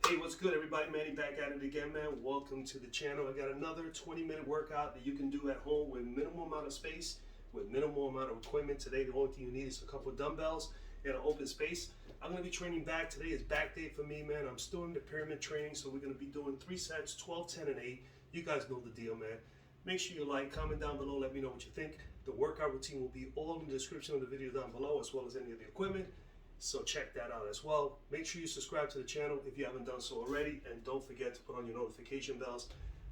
Hey, what's good, everybody? Manny back at it again, man. Welcome to the channel. I got another 20-minute workout that you can do at home with minimal amount of space, with minimal amount of equipment. Today, the only thing you need is a couple of dumbbells and an open space. I'm going to be training back. Today is back day for me, man. I'm still in the pyramid training, so we're going to be doing 3 sets, 12, 10, and 8. You guys know the deal, man. Make sure you like, comment down below, let me know what you think. The workout routine will be all in the description of the video down below, as well as any of the equipment. So check that out as well. Make sure you subscribe to the channel if you haven't done so already, and don't forget to put on your notification bells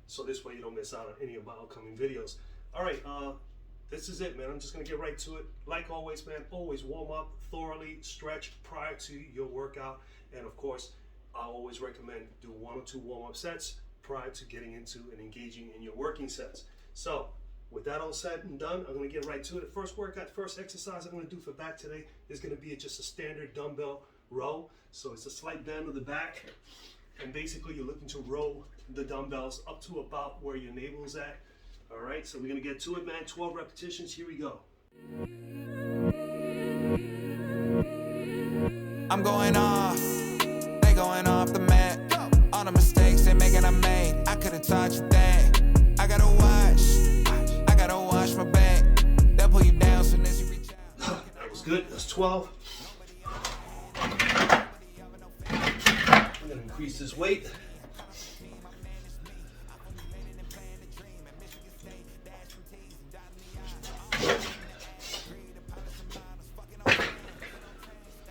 so this way you don't miss out on any of my upcoming videos. All right, this is it, man. I'm just gonna get right to it. Like always, man, always warm up thoroughly, stretch prior to your workout, and of course, I always recommend do 1 or 2 warm-up sets prior to getting into and engaging in your working sets. So with that all said and done, I'm going to get right to it. The first exercise I'm going to do for back today is going to be just a standard dumbbell row. So it's a slight bend of the back, and basically you're looking to row the dumbbells up to about where your navel is at. All right, so we're going to get to it, man. 12 repetitions. Here we go. I'm going off. They going off the mat. All the mistakes they making I made. I could've taught you that. I gotta wash my back. They'll pull you down soon as you reach out. That was good. That's 12. I'm gonna increase this weight.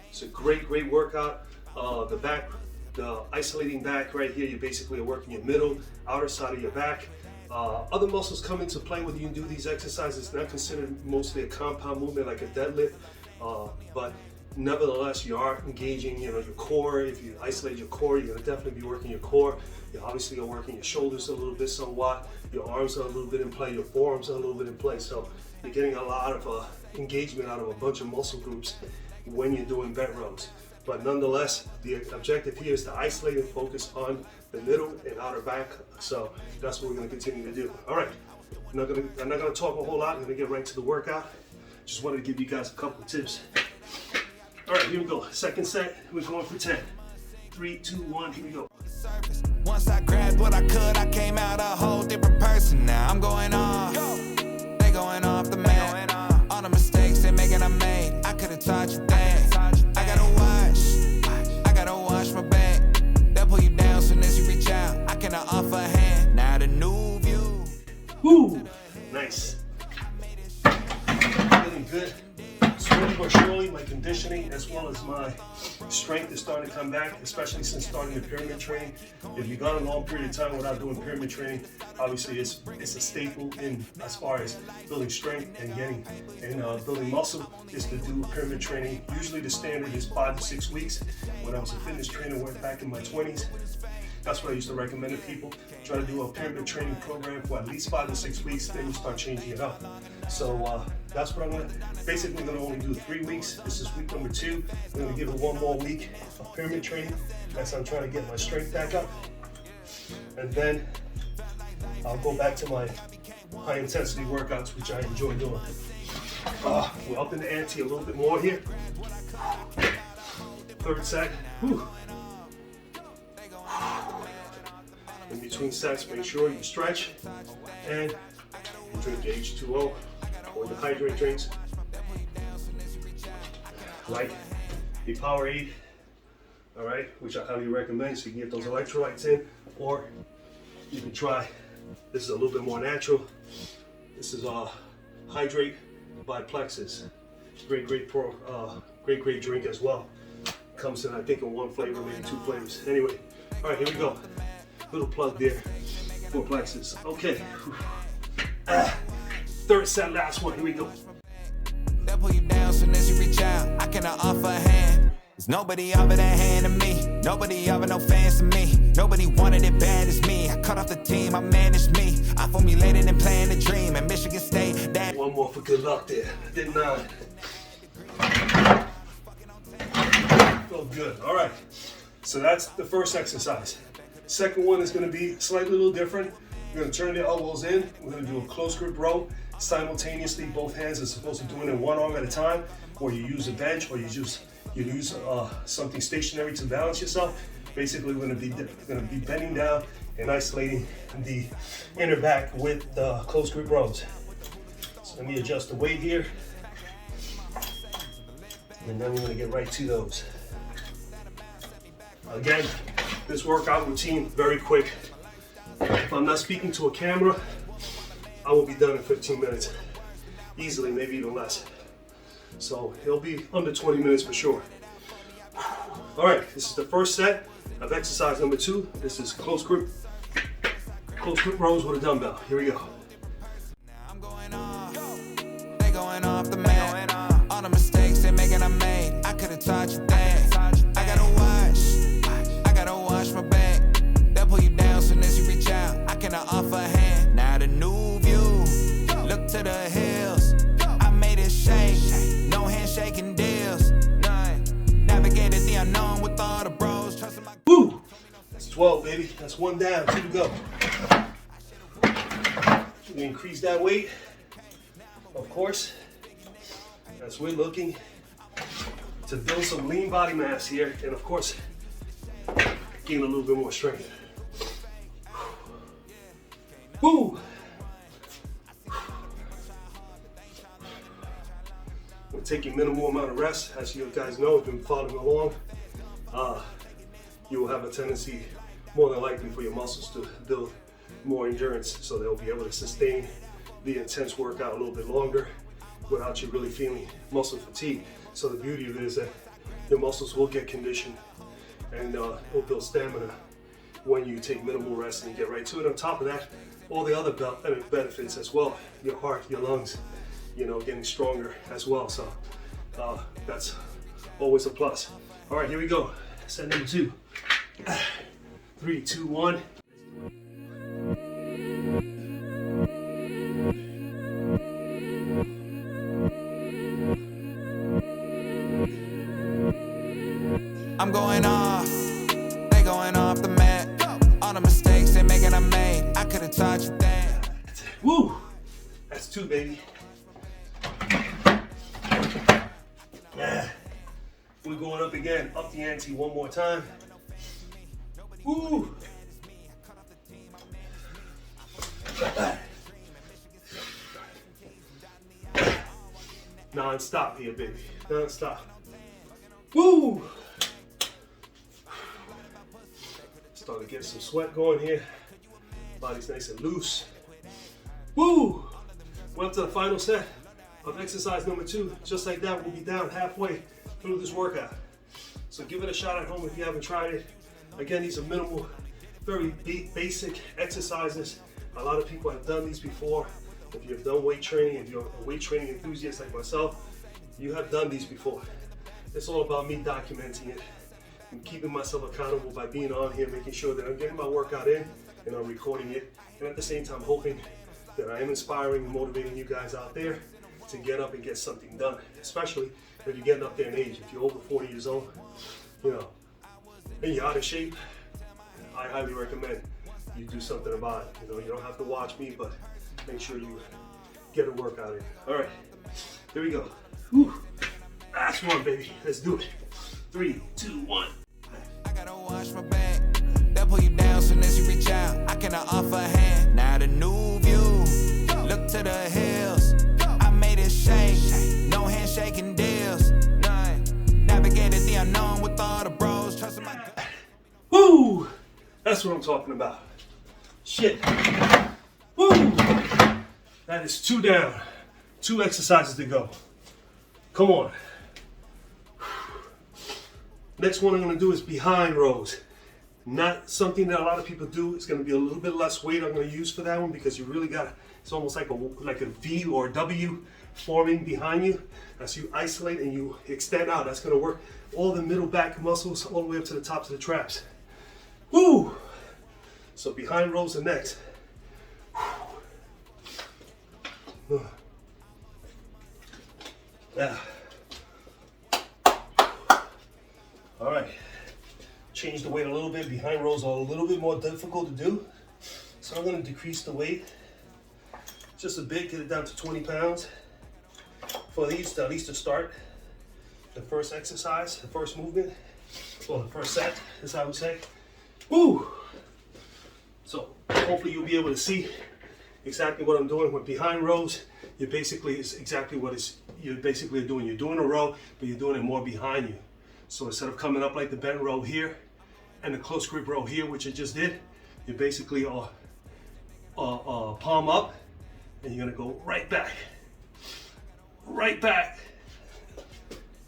It's a great workout. The isolating back right here, you basically are working your middle, outer side of your back. Other muscles come into play when you do these exercises. It's not considered mostly a compound movement like a deadlift, but nevertheless, you are engaging, your core. If you isolate your core, you're gonna definitely be working your core. You obviously are working your shoulders a little bit somewhat. Your arms are a little bit in play. Your forearms are a little bit in play. So you're getting a lot of engagement out of a bunch of muscle groups when you're doing bent rows. But nonetheless, the objective here is to isolate and focus on the middle and outer back. So that's what we're going to continue to do. All right, I'm not going to talk a whole lot. I'm going to get right to the workout. Just wanted to give you guys a couple of tips. All right, here we go. Second set, we're going for 10. 3, 2, 1, here we go. Once I grabbed what I could, I came out a whole different person. Now I'm going off. They going off the mat. All the mistakes they making I made. I could've taught you that. I gotta wash my back. They'll pull you down soon as you reach out. I cannot offer a hand. Now the new view. Woo! Nice. Feeling good. Slowly but surely, my conditioning as well as my strength is starting to come back, especially since starting the pyramid training. If you got a long period of time without doing pyramid training, obviously it's a staple in as far as building strength and building muscle is to do pyramid training. Usually the standard is 5 to 6 weeks. When I was a fitness trainer, went back in my 20s. That's what I used to recommend to people. Try to do a pyramid training program for at least 5 to 6 weeks, then you start changing it up. So that's what I'm going to only do 3 weeks. This is week number 2. I'm going to give it 1 more week of pyramid training as I'm trying to get my strength back up. And then I'll go back to my high intensity workouts, which I enjoy doing. We're up in the ante a little bit more here. Third set. Whew. In between sets, make sure you stretch and you drink the H2O or the hydrate drinks, like the Powerade, all right, which I highly recommend so you can get those electrolytes in, or you can try, this is a little bit more natural. This is Hydrate by Plexus. Great drink as well. Comes in, I think, in 1 flavor, maybe 2 flavors. Anyway, all right, here we go. Little plug there for Plexus. Okay. Third set, last one. Here we go. They'll pull you down soon as you reach out. I cannot offer a hand. There's nobody offer that hand to me. Nobody offer no fans to me. Nobody wanted it bad as me. I cut off the team, I managed me. I formulated and planned a dream at Michigan State. That 1 more for good luck there. Did 9. Felt good. All right. So that's the first exercise. Second one is going to be slightly a little different. We're going to turn the elbows in. We're going to do a close grip row. Simultaneously, both hands are supposed to do it in 1 arm at a time, or you use a bench, or you use something stationary to balance yourself. Basically, we're gonna be bending down and isolating the inner back with the close grip rows. So let me adjust the weight here. And then we're gonna get right to those. Again, this workout routine, very quick. If I'm not speaking to a camera, I will be done in 15 minutes. Easily, maybe even less. So it'll be under 20 minutes for sure. All right, this is the first set of exercise number 2. This is close grip rows with a dumbbell. Here we go. I'm going off. They going off the mat. All the mistakes they making I made. I could have taught you that. I gotta wash my back. They'll pull you down soon as you reach out. I cannot offer a hand. Now the new view. Look to the hills. I made it shake. No handshaking deals. Navigated the unknown with all the bros. Trusting my. Woo! That's 12, baby. That's 1 down. 2 to go. We increase that weight, of course, as we're looking to build some lean body mass here, and of course, gain a little bit more strength. Woo! We're taking minimal amount of rest. As you guys know, if you've been following along, you will have a tendency, more than likely, for your muscles to build more endurance, so they'll be able to sustain the intense workout a little bit longer without you really feeling muscle fatigue. So the beauty of it is that your muscles will get conditioned and it'll build stamina when you take minimal rest and get right to it. On top of that, all the other benefits as well, your heart, your lungs, you know, getting stronger as well. So that's always a plus. All right, here we go. Set number 2. 3, 2, 1. I'm going off. They going off the mat. All the mistakes they making I made. I could have taught you that. Woo! That's 2, baby. Yeah. We're going up again. Up the ante one more time. Woo! Non-stop here, baby. Non-stop. Woo! Starting to get some sweat going here. Body's nice and loose. Woo! We're up to the final set of exercise number 2. Just like that, we'll be down halfway through this workout. So give it a shot at home if you haven't tried it. Again, these are minimal, very basic exercises. A lot of people have done these before. If you've done weight training, if you're a weight training enthusiast like myself, you have done these before. It's all about me documenting it and keeping myself accountable by being on here, making sure that I'm getting my workout in and I'm recording it. And at the same time, hoping that I am inspiring and motivating you guys out there to get up and get something done, especially if you're getting up there in age. If you're over 40 years old, you know, and you're out of shape, I highly recommend you do something about it. You know, you don't have to watch me, but make sure you get a workout in. All right, here we go. Whew. Last one, baby. Let's do it. 3, 2, 1. I gotta wash my back. They'll pull you down soon as you reach out. I cannot offer a hand. Now the new view. Look to the hills. I made it shake. No handshaking deals. Navigated the unknown with all the bros. Trusting my. Woo! That's what I'm talking about. Shit. Woo! That is 2 down. 2 exercises to go. Come on. Next one I'm going to do is behind rows. Not something that a lot of people do. It's going to be a little bit less weight I'm going to use for that one because you really got, it's almost like a V or a W forming behind you. As you isolate and you extend out, that's going to work all the middle back muscles all the way up to the tops of the traps. Woo! So behind rows are next. Yeah. All right. Change the weight a little bit. Behind rows are a little bit more difficult to do. So I'm going to decrease the weight just a bit, get it down to 20 pounds for these, at least to start the first exercise, the first movement. or the first set, as I would say. Woo! So hopefully you'll be able to see exactly what I'm doing. With behind rows, you basically is exactly what you're basically doing. You're doing a row, but you're doing it more behind you. So instead of coming up like the bent row here and the close grip row here, which I just did, you basically are palm up, and you're gonna go right back,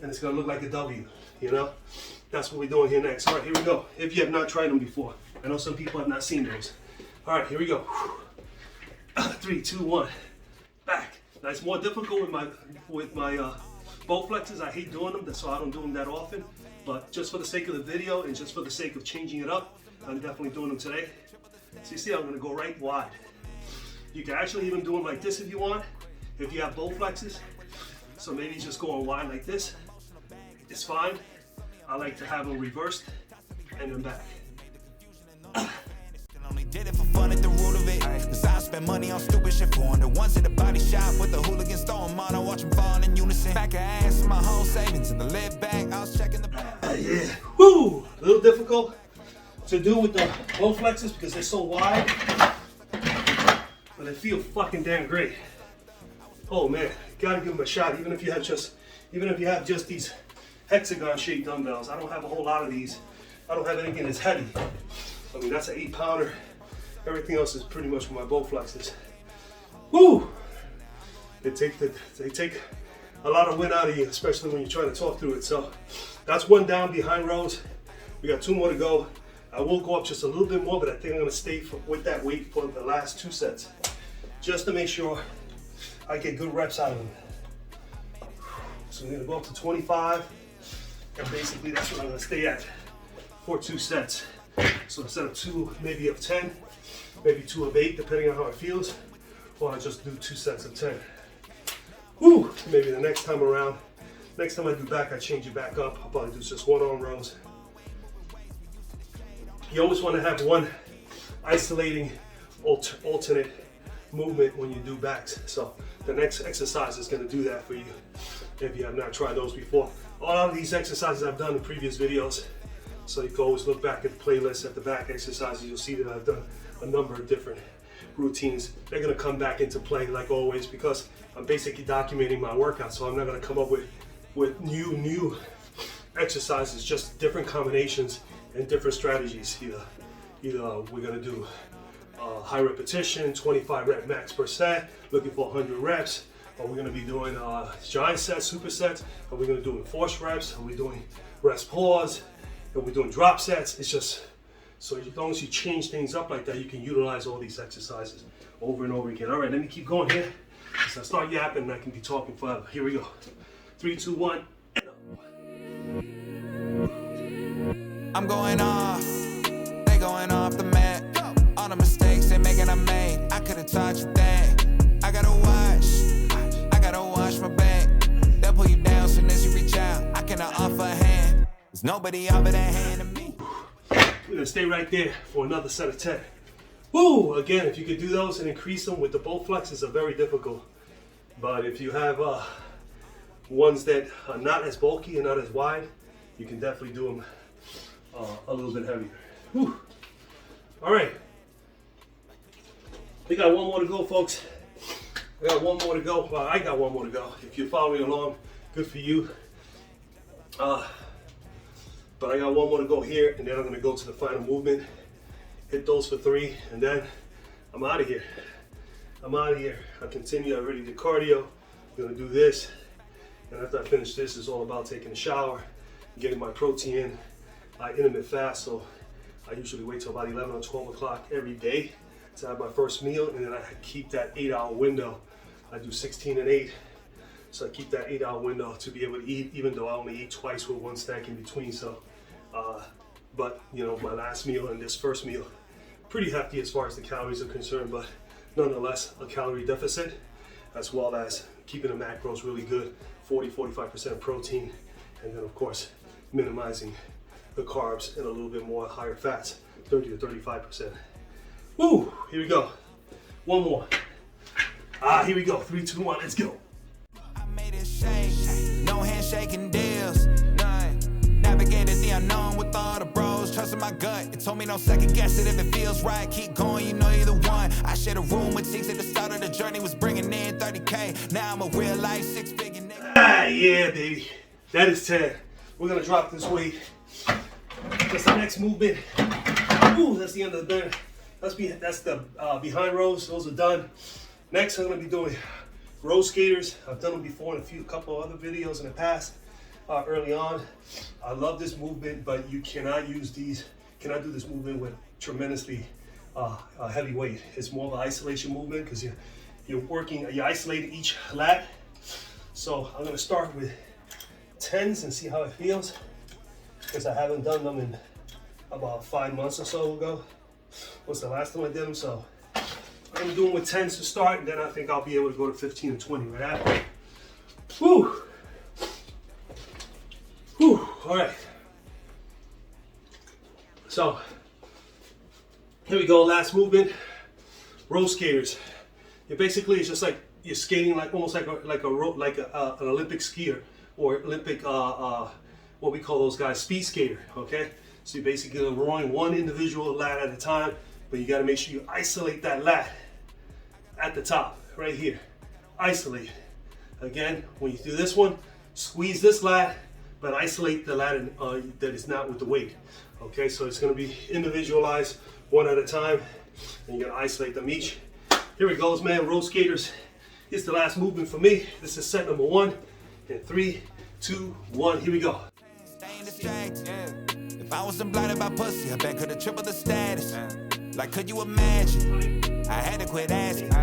and it's gonna look like a W, you know? That's what we're doing here next. All right, here we go. If you have not tried them before, I know some people have not seen those. All right, here we go. 3, 2, 1, back. Now it's more difficult with my both flexes. I hate doing them, so I don't do them that often. But just for the sake of the video and just for the sake of changing it up, I'm definitely doing them today. So you see, I'm gonna go right wide. You can actually even do them like this if you want, if you have both flexes. So maybe just going wide like this, it's fine. I like to have them reversed and then back. Only did it for fun at the root of it. Cause I spend money on stupid shit for the ones at the body shop with the hooligans throwing mono, watch them fall in unison. Back of ass, my whole savings in the lid back. I was checking the back. Yeah, woo! A little difficult to do with the both flexes because they're so wide, but they feel fucking damn great. Oh man, gotta give them a shot. Even if you have just these hexagon shaped dumbbells. I don't have a whole lot of these. I don't have anything that's heavy. I mean, that's an 8-pounder. Everything else is pretty much with my bow flexes. Woo! They take a lot of wind out of you, especially when you're trying to talk through it. So that's one down behind rows. We got 2 more to go. I will go up just a little bit more, but I think I'm gonna stay with that weight for the last 2 sets, just to make sure I get good reps out of them. So I'm gonna go up to 25, and basically that's what I'm gonna stay at for 2 sets. So instead of 2, maybe of 10, maybe 2 of 8, depending on how it feels, or I just do 2 sets of 10. Whew, maybe the next time around, next time I do back, I change it back up. I'll probably do just 1 arm rows. You always want to have one isolating alternate movement when you do backs. So the next exercise is going to do that for you if you have not tried those before. A lot of these exercises I've done in previous videos. So you can always look back at the playlist at the back exercises. You'll see that I've done a number of different routines. They're gonna come back into play like always because I'm basically documenting my workout. So I'm not gonna come up with new exercises, just different combinations and different strategies. Either we're gonna do high repetition, 25 rep max per set, looking for 100 reps, or we're gonna be doing giant sets, supersets, or we're gonna do forced reps, or we're doing rest pause, and we're doing drop sets. It's just, so as long as you change things up like that, you can utilize all these exercises over and over again. All right, let me keep going here. As I start yapping, I can be talking forever. Here we go. 3, 2, 1. I'm going off, they going off the mat. All the mistakes they making I made, I could've taught you that. I gotta wash my back. They'll pull you down soon as you reach out. I cannot offer a hand. There's nobody over that hand to me. We're gonna stay right there for another set of 10. Woo! Again, if you could do those and increase them with the bow flexes are very difficult. But if you have ones that are not as bulky and not as wide, you can definitely do them a little bit heavier. Woo! All right. We got 1 more to go, folks. We got 1 more to go. Well, I got 1 more to go. If you're following along, good for you. But I got 1 more to go here, and then I'm gonna go to the final movement, hit those for 3, and then I'm out of here. I continue, I already did cardio. I'm gonna do this, and after I finish this, it's all about taking a shower, getting my protein in. I intermittent fast, so I usually wait till about 11 or 12 o'clock every day to have my first meal, and then I keep that 8-hour window. I do 16 and 8. So I keep that 8-hour window to be able to eat, even though I only eat twice with 1 snack in between. So, but you know, my last meal and this first meal, pretty hefty as far as the calories are concerned, but nonetheless a calorie deficit, as well as keeping the macros really good, 40-45% protein, and then of course minimizing the carbs and a little bit more higher fats, 30 to 35%. Woo! Here we go. 1 more. Here we go. 3, 2, 1. Let's go. I made it shake, no handshaking deals, none. Navigated the unknown with all the bros, trusting my gut. It told me no second guess it if it feels right. Keep going, you know you're the one. I shared a room with Cheeks at the start of the journey, was bringing in 30K. Now I'm a real life 6-figure nigga. Ah, yeah, baby. That is 10. We're gonna drop this weight. That's the next movement. Ooh, that's the end of the bend. That's the behind rows. Those are done. Next, I'm gonna be doing row skaters. I've done them before in a couple other videos in the past. Early on, I love this movement, but you cannot do this movement with tremendously heavy weight. It's more of an isolation movement because you're isolating each lat. So I'm gonna start with 10s and see how it feels, because I haven't done them in about 5 months or so ago. Was the last time I did them, so I'm doing with 10s to start, and then I think I'll be able to go to 15 and 20 right after. Whew. Whew. All right. So here we go. Last movement. Row skaters. It's just like you're skating like almost like an Olympic skier or Olympic what we call those guys, speed skater. Okay. So you're basically rowing one individual lat at a time, but you got to make sure you isolate that lat at the top right here. Isolate. Again, when you do this one, squeeze this lat, but isolate the lat that is not with the weight. Okay, so it's going to be individualized one at a time, and you're going to isolate them each. Here it goes, man. Row skaters. It's the last movement for me. This is set number 1. In 3, 2, 1. Here we go. If I wasn't blinded by pussy, I bet could've tripled the status. Like, could you imagine? I had to quit asking.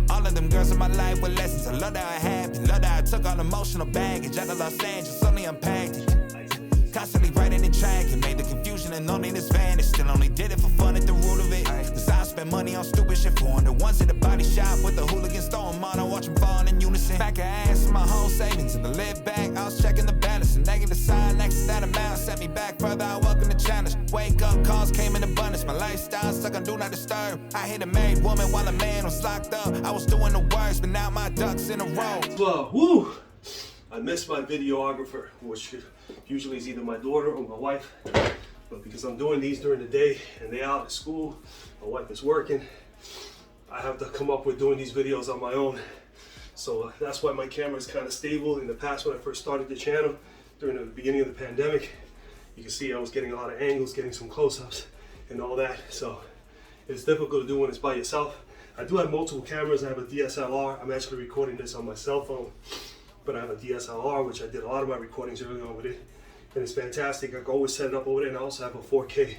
All of them girls in my life were lessons. I love that I had me. Love that I took all emotional baggage out of Los Angeles, only unpacked it. Constantly writing and tracking, made the confusion and loneliness vanish. Still only did it for fun at the root of it. Cause I spent money on stupid shit for the ones at the body shop with the hooligans throwing mono, watch them fall in unison. Back of ass, my whole savings in the live back. I was checking the balance, and negative sign next to that amount set me back further. I welcome the challenge. Wake up calls came in abundance. My lifestyle stuck on do not disturb. I hit a married woman while a man was locked up. I was doing the worst, but now my ducks in a row. Well, woo! I miss my videographer, which usually is either my daughter or my wife. But because I'm doing these during the day and they out at school, my wife is working, I have to come up with doing these videos on my own. So that's why my camera is kind of stable. In the past, when I first started the channel, during the beginning of the pandemic, you can see I was getting a lot of angles, getting some close-ups and all that. So it's difficult to do when it's by yourself. I do have multiple cameras. I have a DSLR. I'm actually recording this on my cell phone, but I have a DSLR, which I did a lot of my recordings early on with it. And it's fantastic. I can always set it up over there, and I also have a 4K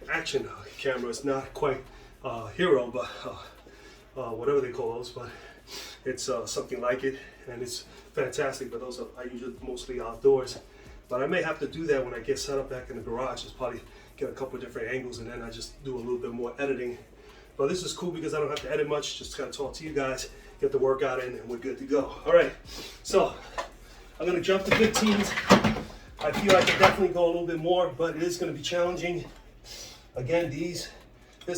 action camera. It's not quite Hero, but whatever they call those, but it's something like it, and it's fantastic. But those I use it mostly outdoors. But I may have to do that when I get set up back in the garage. Just probably get a couple of different angles, and then I just do a little bit more editing. But this is cool because I don't have to edit much. Just kind of talk to you guys, get the workout in, and we're good to go. All right, so I'm gonna jump to 15s. I feel I can definitely go a little bit more, but it is going to be challenging. Again, this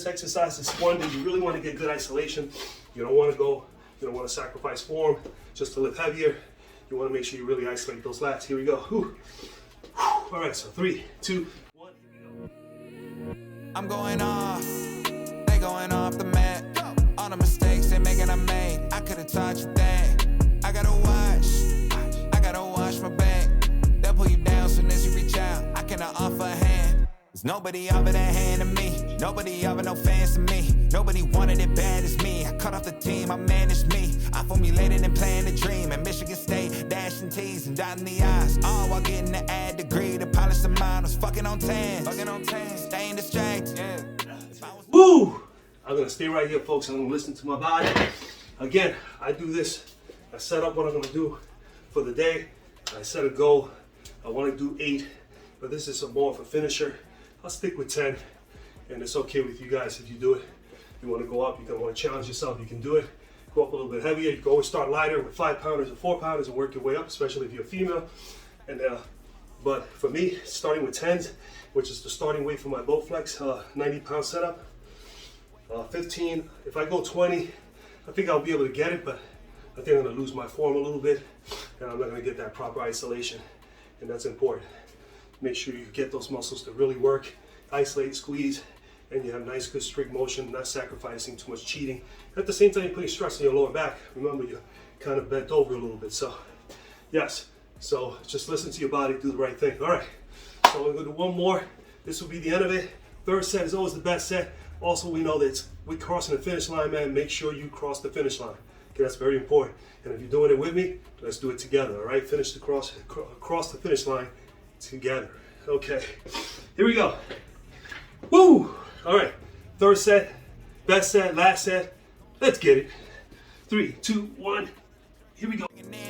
exercise is one that you really want to get good isolation. You don't want to sacrifice form just to lift heavier. You want to make sure you really isolate those lats. Here we go. Whew. Whew. All right, so 3, 2, 1. Here we go. I'm going off. They going off the mat. All the mistakes they making I made. I could have taught you that. I gotta wash my back. They'll pull you down soon as you reach out. I cannot offer a hand. There's nobody offer that hand to me. Nobody offer no fans to me. Nobody wanted it bad as me. I cut off the team, I managed me. I formulated and planned a dream. At Michigan State, dashing T's and dotting the I's. All while getting the ad degree to polish the mind. I was fucking on 10. Staying distracted. Yeah. Woo! I'm gonna stay right here, folks. I'm gonna listen to my body. Again, I do this. I set up what I'm gonna do for the day. I set a goal. I want to do 8, but this is more of a finisher. I'll stick with 10, and it's okay with you guys if you do it. You want to go up, you want to challenge yourself, you can do it. Go up a little bit heavier. You can always start lighter with 5-pounders or 4-pounders and work your way up, especially if you're a female. And but for me, starting with 10s, which is the starting weight for my Bowflex 90-pound setup. 15. If I go 20, I think I'll be able to get it, but I think I'm going to lose my form a little bit, and I'm not going to get that proper isolation. And that's important. Make sure you get those muscles to really work, isolate, squeeze, and you have nice, good straight motion, not sacrificing too much cheating. At the same time, you're putting stress on your lower back. Remember, you're kind of bent over a little bit. So, yes. So just listen to your body, do the right thing. All right. So we're gonna do one more. This will be the end of it. Third set is always the best set. Also, we know that we're crossing the finish line, man. Make sure you cross the finish line. Okay, that's very important. And if you're doing it with me, let's do it together. All right. Finish the cross the finish line together. Okay. Here we go. Woo! All right. Third set, best set, last set. Let's get it. 3, 2, 1. Here we go.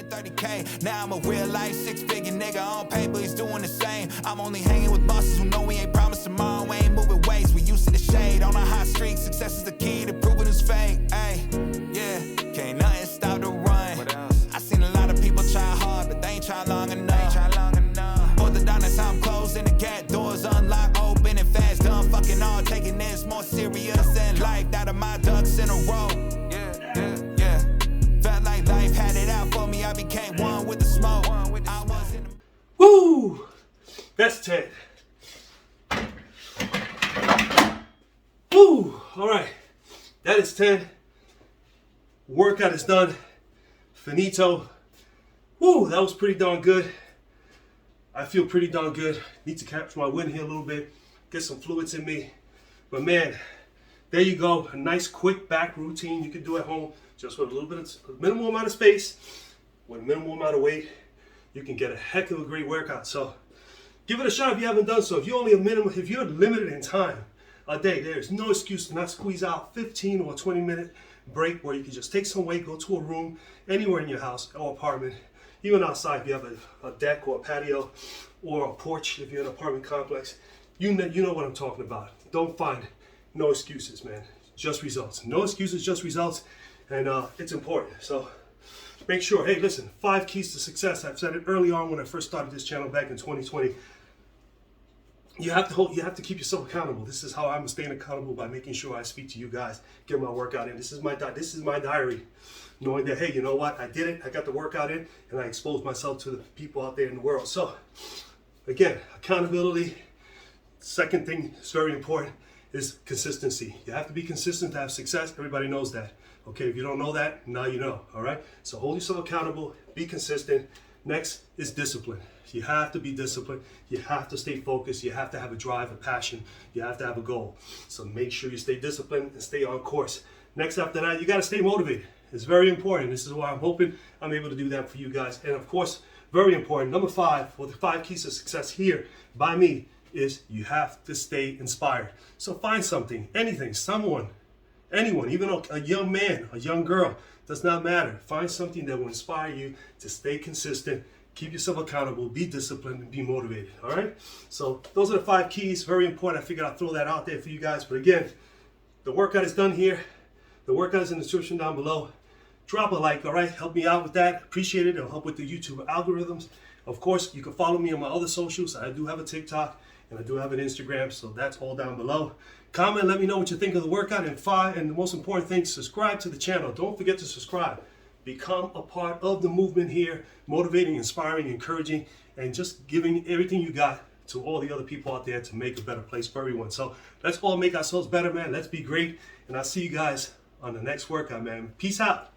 30K. Now I'm a real life 6-figure nigga on paper, he's doing the same. I'm only hanging with bosses who know we ain't promised tomorrow. We ain't moving waste, we used to the shade. On a hot streak, success is the key to proving it's fake. Ay, yeah, can't nothing stop the run. What else? I seen a lot of people try hard, but they ain't try long enough. Both the down, that's how I'm closing the gap. Doors unlocked, open and fast. Done fucking all, taking this more serious than life. Out of my ducks in a row. Life had it out for me, I became one with the smoke. I was in the... Woo! That's 10. Woo! All right. That is 10. Workout is done. Finito. Woo! That was pretty darn good. I feel pretty darn good. Need to capture my wind here a little bit. Get some fluids in me. But man, there you go. A nice quick back routine you can do at home. Just with a little bit of minimal amount of space, with a minimal amount of weight, you can get a heck of a great workout. So give it a shot if you haven't done so. If you're limited in time a day, there's no excuse to not squeeze out 15 or 20-minute break where you can just take some weight, go to a room, anywhere in your house or apartment, even outside if you have a deck or a patio or a porch if you're in an apartment complex. You know what I'm talking about. Don't find no excuses, man. Just results. No excuses, just results. And it's important. So make sure, hey, listen, 5 keys to success. I've said it early on when I first started this channel back in 2020. You have to keep yourself accountable. This is how I'm staying accountable, by making sure I speak to you guys, get my workout in. This is my diary. Knowing that, hey, you know what? I did it. I got the workout in, and I exposed myself to the people out there in the world. So again, accountability. Second thing is very important is consistency. You have to be consistent to have success. Everybody knows that. Okay, if you don't know that, now you know, all right? So hold yourself accountable, be consistent. Next is discipline. You have to be disciplined. You have to stay focused. You have to have a drive, a passion. You have to have a goal. So make sure you stay disciplined and stay on course. Next after that, you got to stay motivated. It's very important. This is why I'm hoping I'm able to do that for you guys. And of course, very important, number 5, for the 5 keys to success here by me, is you have to stay inspired. So find something, anything, someone, anyone, even a young man, a young girl, does not matter. Find something that will inspire you to stay consistent, keep yourself accountable, be disciplined, and be motivated, all right? So those are the 5 keys, very important. I figured I'd throw that out there for you guys. But again, the workout is done here. The workout is in the description down below. Drop a like, all right? Help me out with that. Appreciate it. It'll help with the YouTube algorithms. Of course, you can follow me on my other socials. I do have a TikTok and I do have an Instagram, so that's all down below. Comment, let me know what you think of the workout. And the most important thing, subscribe to the channel. Don't forget to subscribe. Become a part of the movement here, motivating, inspiring, encouraging, and just giving everything you got to all the other people out there to make a better place for everyone. So let's all make ourselves better, man. Let's be great. And I'll see you guys on the next workout, man. Peace out.